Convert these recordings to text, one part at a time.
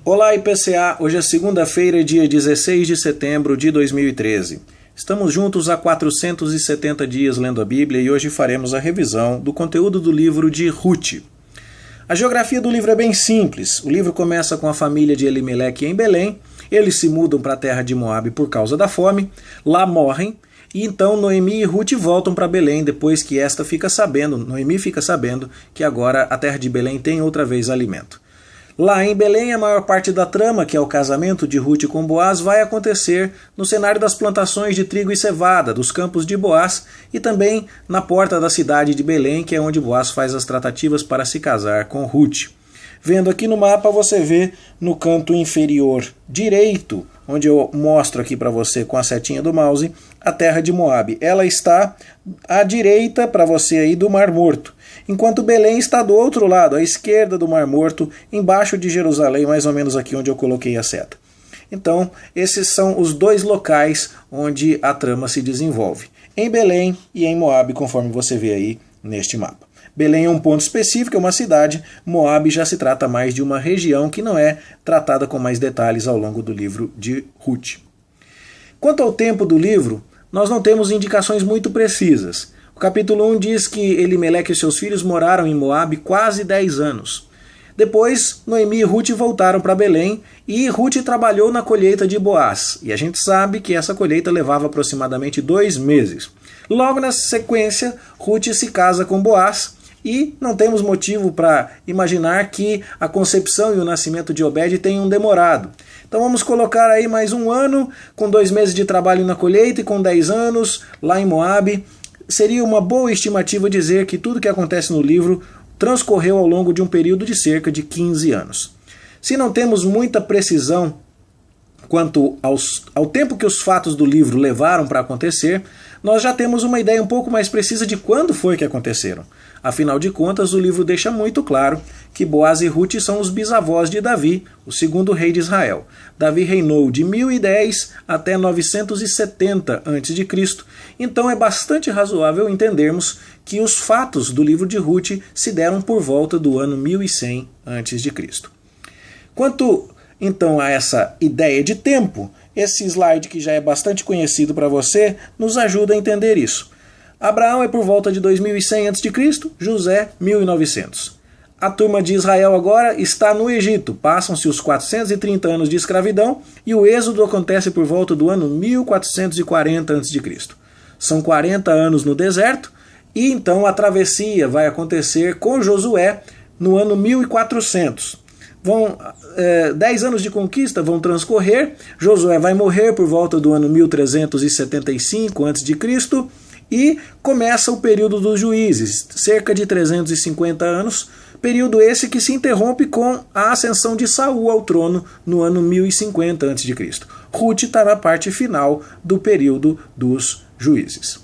Olá IPCA, hoje é segunda-feira, dia 16 de setembro de 2013. Estamos juntos há 470 dias lendo a Bíblia e hoje faremos a revisão do conteúdo do livro de Ruth. A geografia do livro é bem simples. O livro começa com a família de Elimeleque em Belém. Eles se mudam para a terra de Moabe por causa da fome, lá morrem, e então Noemi e Ruth voltam para Belém depois que Noemi fica sabendo que agora a terra de Belém tem outra vez alimento. Lá em Belém, a maior parte da trama, que é o casamento de Ruth com Boaz, vai acontecer no cenário das plantações de trigo e cevada, dos campos de Boaz, e também na porta da cidade de Belém, que é onde Boaz faz as tratativas para se casar com Ruth. Vendo aqui no mapa, você vê no canto inferior direito, onde eu mostro aqui para você com a setinha do mouse, a terra de Moabe. Ela está à direita para você aí do Mar Morto, enquanto Belém está do outro lado, à esquerda do Mar Morto, embaixo de Jerusalém, mais ou menos aqui onde eu coloquei a seta. Então, esses são os dois locais onde a trama se desenvolve, em Belém e em Moabe, conforme você vê aí neste mapa. Belém é um ponto específico, é uma cidade. Moabe já se trata mais de uma região que não é tratada com mais detalhes ao longo do livro de Ruth. Quanto ao tempo do livro, nós não temos indicações muito precisas. O capítulo 1 diz que Elimeleque e seus filhos moraram em Moabe quase 10 anos. Depois, Noemi e Ruth voltaram para Belém e Ruth trabalhou na colheita de Boaz. E a gente sabe que essa colheita levava aproximadamente 2 meses. Logo na sequência, Ruth se casa com Boaz e não temos motivo para imaginar que a concepção e o nascimento de Obed tenham demorado. Então vamos colocar aí mais 1 ano, com 2 meses de trabalho na colheita e com 10 anos lá em Moabe. Seria uma boa estimativa dizer que tudo que acontece no livro transcorreu ao longo de um período de cerca de 15 anos. Se não temos muita precisão quanto ao tempo que os fatos do livro levaram para acontecer, nós já temos uma ideia um pouco mais precisa de quando foi que aconteceram. Afinal de contas, o livro deixa muito claro que Boaz e Ruth são os bisavós de Davi, o segundo rei de Israel. Davi reinou de 1010 até 970 a.C., então é bastante razoável entendermos que os fatos do livro de Ruth se deram por volta do ano 1100 a.C. Quanto então a essa ideia de tempo, esse slide que já é bastante conhecido para você nos ajuda a entender isso. Abraão é por volta de 2100 a.C., José 1900. A turma de Israel agora está no Egito, passam-se os 430 anos de escravidão e o êxodo acontece por volta do ano 1440 a.C. São 40 anos no deserto e então a travessia vai acontecer com Josué no ano 1400. 10 anos de conquista vão transcorrer, Josué vai morrer por volta do ano 1375 a.C., e começa o período dos juízes, cerca de 350 anos, período esse que se interrompe com a ascensão de Saul ao trono no ano 1050 a.C. Ruth está na parte final do período dos juízes.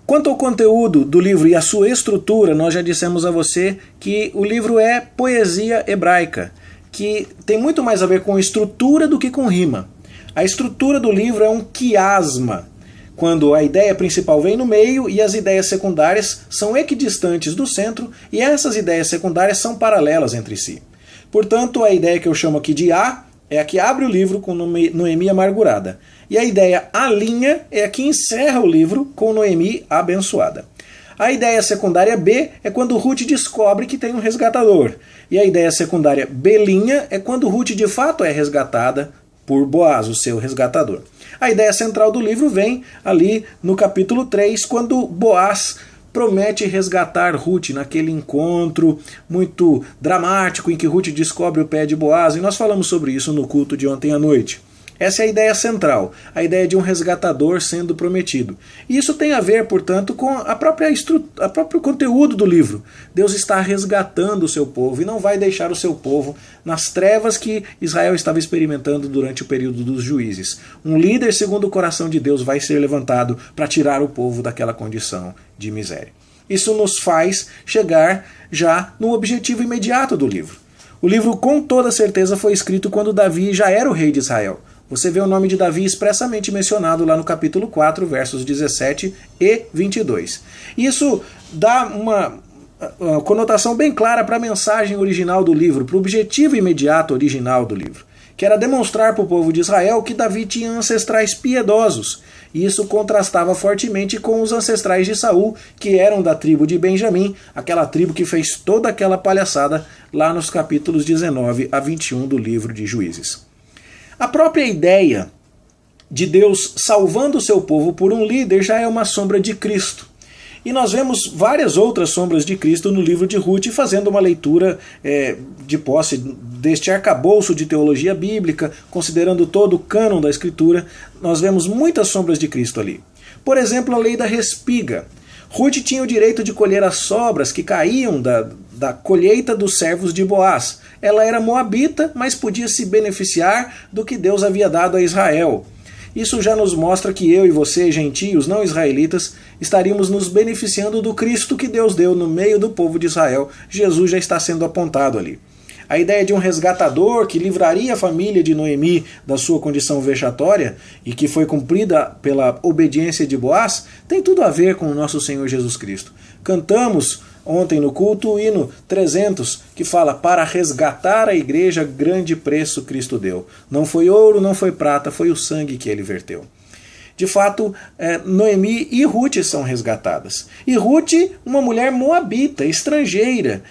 Quanto ao conteúdo do livro e a sua estrutura, nós já dissemos a você que o livro é poesia hebraica, que tem muito mais a ver com estrutura do que com rima. A estrutura do livro é um quiasma, quando a ideia principal vem no meio e as ideias secundárias são equidistantes do centro e essas ideias secundárias são paralelas entre si. Portanto, a ideia que eu chamo aqui de A é a que abre o livro com Noemi amargurada. E a ideia A' é a que encerra o livro com Noemi abençoada. A ideia secundária B é quando Ruth descobre que tem um resgatador. E a ideia secundária B' é quando Ruth de fato é resgatada por Boaz, o seu resgatador. A ideia central do livro vem ali no capítulo 3, quando Boaz promete resgatar Ruth naquele encontro muito dramático em que Ruth descobre o pé de Boaz, e nós falamos sobre isso no culto de ontem à noite. Essa é a ideia central, a ideia de um resgatador sendo prometido. E isso tem a ver, portanto, com a próprio conteúdo do livro. Deus está resgatando o seu povo e não vai deixar o seu povo nas trevas que Israel estava experimentando durante o período dos juízes. Um líder segundo o coração de Deus vai ser levantado para tirar o povo daquela condição de miséria. Isso nos faz chegar já no objetivo imediato do livro. O livro com toda certeza foi escrito quando Davi já era o rei de Israel. Você vê o nome de Davi expressamente mencionado lá no capítulo 4, versos 17 e 22. Isso dá uma uma conotação bem clara para a mensagem original do livro, para o objetivo imediato original do livro, que era demonstrar para o povo de Israel que Davi tinha ancestrais piedosos, e isso contrastava fortemente com os ancestrais de Saul, que eram da tribo de Benjamim, aquela tribo que fez toda aquela palhaçada lá nos capítulos 19 a 21 do livro de Juízes. A própria ideia de Deus salvando o seu povo por um líder já é uma sombra de Cristo. E nós vemos várias outras sombras de Cristo no livro de Ruth, fazendo uma leitura de posse deste arcabouço de teologia bíblica, considerando todo o cânon da Escritura, nós vemos muitas sombras de Cristo ali. Por exemplo, a lei da respiga. Ruth tinha o direito de colher as sobras que caíam da colheita dos servos de Boaz. Ela era moabita, mas podia se beneficiar do que Deus havia dado a Israel. Isso já nos mostra que eu e você, gentios não israelitas, estaríamos nos beneficiando do Cristo que Deus deu no meio do povo de Israel. Jesus já está sendo apontado ali. A ideia de um resgatador que livraria a família de Noemi da sua condição vexatória e que foi cumprida pela obediência de Boaz, tem tudo a ver com o nosso Senhor Jesus Cristo. Cantamos ontem no culto o hino 300, que fala: para resgatar a igreja, grande preço Cristo deu. Não foi ouro, não foi prata, foi o sangue que ele verteu. De fato, Noemi e Ruth são resgatadas. E Ruth, uma mulher moabita, estrangeira,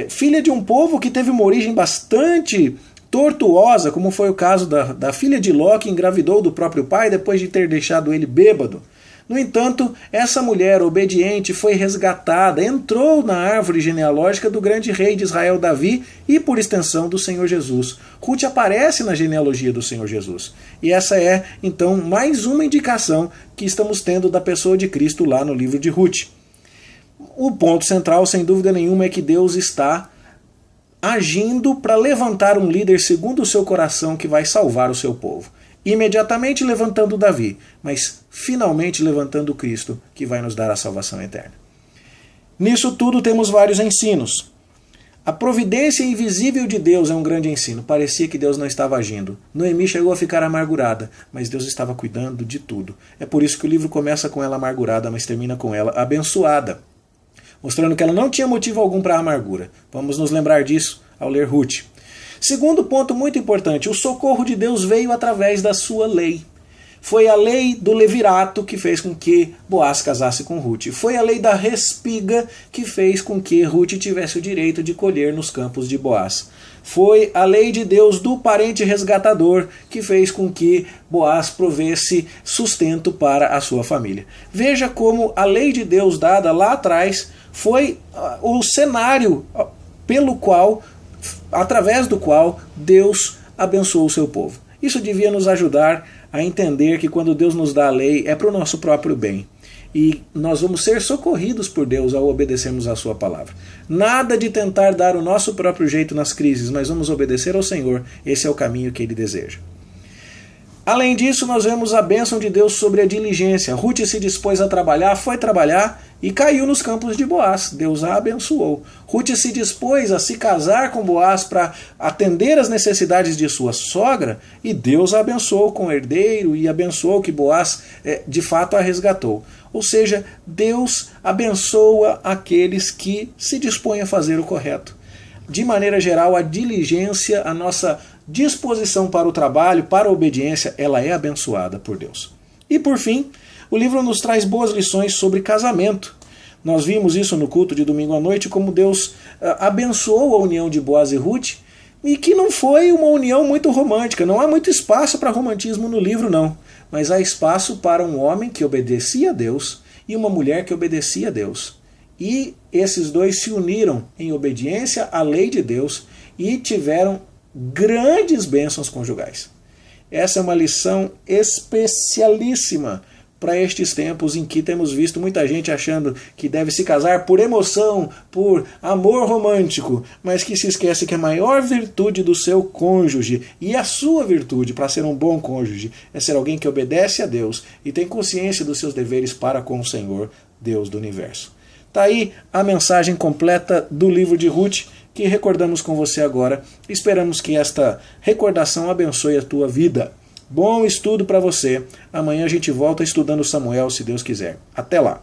filha de um povo que teve uma origem bastante tortuosa, como foi o caso da filha de Ló, que engravidou do próprio pai depois de ter deixado ele bêbado. No entanto, essa mulher obediente foi resgatada, entrou na árvore genealógica do grande rei de Israel Davi e, por extensão, do Senhor Jesus. Ruth aparece na genealogia do Senhor Jesus. E essa é, então, mais uma indicação que estamos tendo da pessoa de Cristo lá no livro de Ruth. O ponto central, sem dúvida nenhuma, é que Deus está agindo para levantar um líder segundo o seu coração que vai salvar o seu povo. Imediatamente levantando Davi, mas finalmente levantando Cristo, que vai nos dar a salvação eterna. Nisso tudo temos vários ensinos. A providência invisível de Deus é um grande ensino. Parecia que Deus não estava agindo. Noemi chegou a ficar amargurada, mas Deus estava cuidando de tudo. É por isso que o livro começa com ela amargurada, mas termina com ela abençoada, mostrando que ela não tinha motivo algum para a amargura. Vamos nos lembrar disso ao ler Ruth. Segundo ponto muito importante, o socorro de Deus veio através da sua lei. Foi a lei do levirato que fez com que Boaz casasse com Ruth. Foi a lei da respiga que fez com que Ruth tivesse o direito de colher nos campos de Boaz. Foi a lei de Deus do parente resgatador que fez com que Boaz provesse sustento para a sua família. Veja como a lei de Deus dada lá atrás foi o cenário pelo qual, através do qual Deus abençoou o seu povo. Isso devia nos ajudar a entender que quando Deus nos dá a lei é para o nosso próprio bem. E nós vamos ser socorridos por Deus ao obedecermos a sua palavra. Nada de tentar dar o nosso próprio jeito nas crises, mas vamos obedecer ao Senhor. Esse é o caminho que Ele deseja. Além disso, nós vemos a bênção de Deus sobre a diligência. Ruth se dispôs a trabalhar, foi trabalhar e caiu nos campos de Boaz. Deus a abençoou. Ruth se dispôs a se casar com Boaz para atender às necessidades de sua sogra e Deus a abençoou com herdeiro e abençoou que Boaz de fato a resgatou. Ou seja, Deus abençoa aqueles que se dispõem a fazer o correto. De maneira geral, a diligência, a nossa disposição para o trabalho, para a obediência, ela é abençoada por Deus. E por fim, o livro nos traz boas lições sobre casamento. Nós vimos isso no culto de domingo à noite, como Deus abençoou a união de Boaz e Ruth, e que não foi uma união muito romântica. Não há muito espaço para romantismo no livro, não. Mas há espaço para um homem que obedecia a Deus e uma mulher que obedecia a Deus. E esses dois se uniram em obediência à lei de Deus e tiveram grandes bênçãos conjugais. Essa é uma lição especialíssima para estes tempos em que temos visto muita gente achando que deve se casar por emoção, por amor romântico, mas que se esquece que a maior virtude do seu cônjuge e a sua virtude para ser um bom cônjuge é ser alguém que obedece a Deus e tem consciência dos seus deveres para com o Senhor, Deus do universo. Está aí a mensagem completa do livro de Ruth, que recordamos com você agora. Esperamos que esta recordação abençoe a tua vida. Bom estudo para você. Amanhã a gente volta estudando Samuel, se Deus quiser. Até lá!